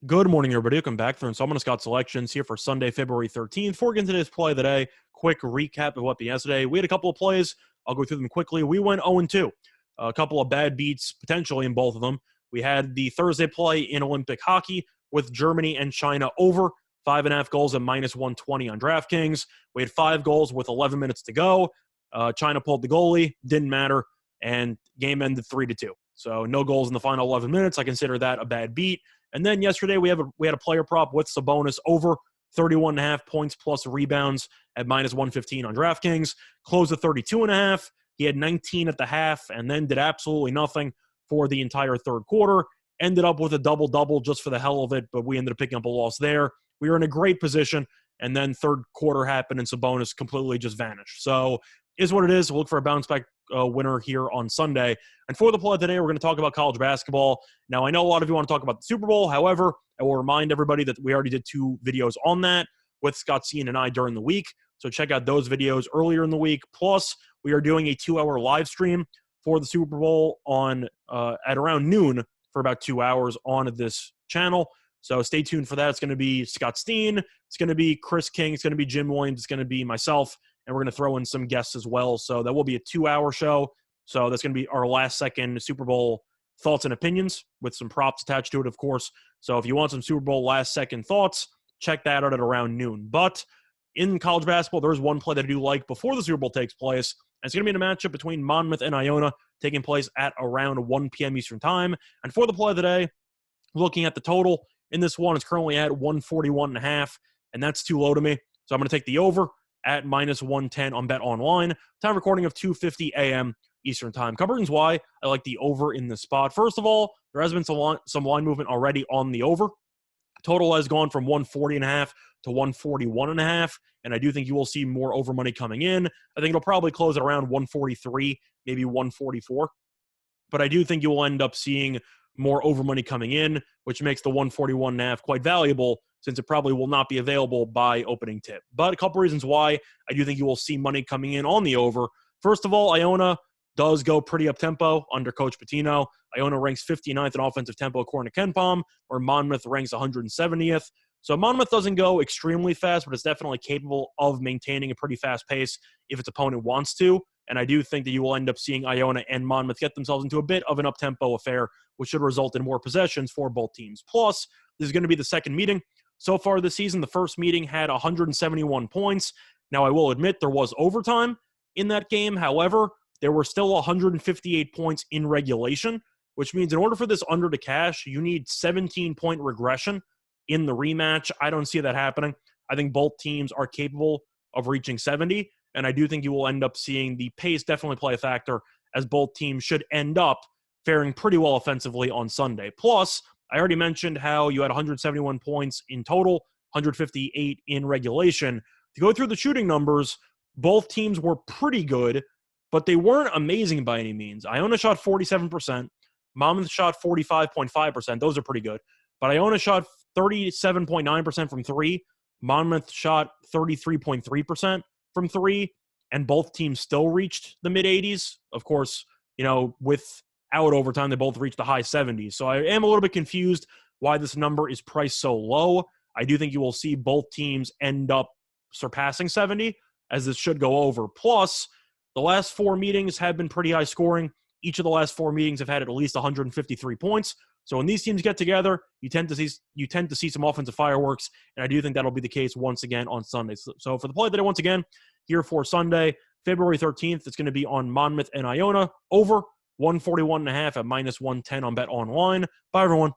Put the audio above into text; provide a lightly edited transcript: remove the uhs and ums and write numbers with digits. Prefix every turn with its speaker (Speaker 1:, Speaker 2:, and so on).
Speaker 1: Good morning, everybody. Welcome back for installment of Scott Selections here for Sunday, February 13th. Before we get into today's play of the day, quick recap of what happened yesterday. We had a couple of plays. I'll go through them quickly. We went 0-2. A couple of bad beats, potentially, in both of them. We had the Thursday play in Olympic hockey with Germany and China over 5.5 goals at -120 on DraftKings. We had 5 goals with 11 minutes to go. China pulled the goalie. Didn't matter. And game ended 3-2. So no goals in the final 11 minutes. I consider that a bad beat. And then yesterday we had a player prop with Sabonis over 31.5 points plus rebounds at -115 on DraftKings. Closed at 32.5. He had 19 at the half and then did absolutely nothing for the entire third quarter. Ended up with a double-double just for the hell of it, but we ended up picking up a loss there. We were in a great position, and then third quarter happened and Sabonis completely just vanished. So is what it is. We'll look for a bounce-back winner here on Sunday. And for the play today, we're going to talk about college basketball. Now, I know a lot of you want to talk about the Super Bowl. However, I will remind everybody that we already did 2 videos on that with Scott Cien and I during the week. So check out those videos earlier in the week. Plus, we are doing a 2-hour live stream for the Super Bowl on at around noon for about 2 hours on this channel. So stay tuned for that. It's going to be Scott Steen. It's going to be Chris King. It's going to be Jim Williams. It's going to be myself. And we're going to throw in some guests as well. So that will be a 2-hour show. So that's going to be our last second Super Bowl thoughts and opinions with some props attached to it, of course. So if you want some Super Bowl last second thoughts, check that out at around noon. But in college basketball, there's one play that I do like before the Super Bowl takes place. And it's going to be in a matchup between Monmouth and Iona taking place at around 1 p.m. Eastern time. And for the play of the day, looking at the total in this one, it's currently at 141.5, and that's too low to me. So I'm going to take the over at -110 on Bet Online. Time recording of 2:50 a.m. Eastern time. Couple reasons why I like the over in this spot. First of all, there has been some line movement already on the over. Total has gone from 140.5 to 141.5, and I do think you will see more over money coming in. I think it'll probably close at around 143, maybe 144. But I do think you will end up seeing more over money coming in, which makes the 141.5 quite valuable since it probably will not be available by opening tip. But a couple reasons why I do think you will see money coming in on the over. First of all, Iona does go pretty up-tempo under Coach Pitino. Iona ranks 59th in offensive tempo according to KenPom, where Monmouth ranks 170th. So Monmouth doesn't go extremely fast, but it's definitely capable of maintaining a pretty fast pace if its opponent wants to. And I do think that you will end up seeing Iona and Monmouth get themselves into a bit of an up-tempo affair, which should result in more possessions for both teams. Plus, this is going to be the second meeting. So far this season, the first meeting had 171 points. Now, I will admit there was overtime in that game. However, there were still 158 points in regulation, which means in order for this under to cash, you need 17-point regression in the rematch. I don't see that happening. I think both teams are capable of reaching 70, and I do think you will end up seeing the pace definitely play a factor, as both teams should end up faring pretty well offensively on Sunday. Plus, I already mentioned how you had 171 points in total, 158 in regulation. To go through the shooting numbers, both teams were pretty good, but they weren't amazing by any means. Iona shot 47%. Monmouth shot 45.5%. Those are pretty good. But Iona shot 37.9% from 3. Monmouth shot 33.3% from 3. And both teams still reached the mid-80s. Of course, without overtime, they both reached the high 70s. So I am a little bit confused why this number is priced so low. I do think you will see both teams end up surpassing 70, as this should go over. Plus, the last 4 meetings have been pretty high scoring. Each of the last 4 meetings have had at least 153 points. So when these teams get together, you tend to see some offensive fireworks, and I do think that'll be the case once again on Sunday. So for the play today, once again, here for Sunday, February 13th, it's going to be on Monmouth and Iona over 141.5 at -110 on Bet Online. Bye, everyone.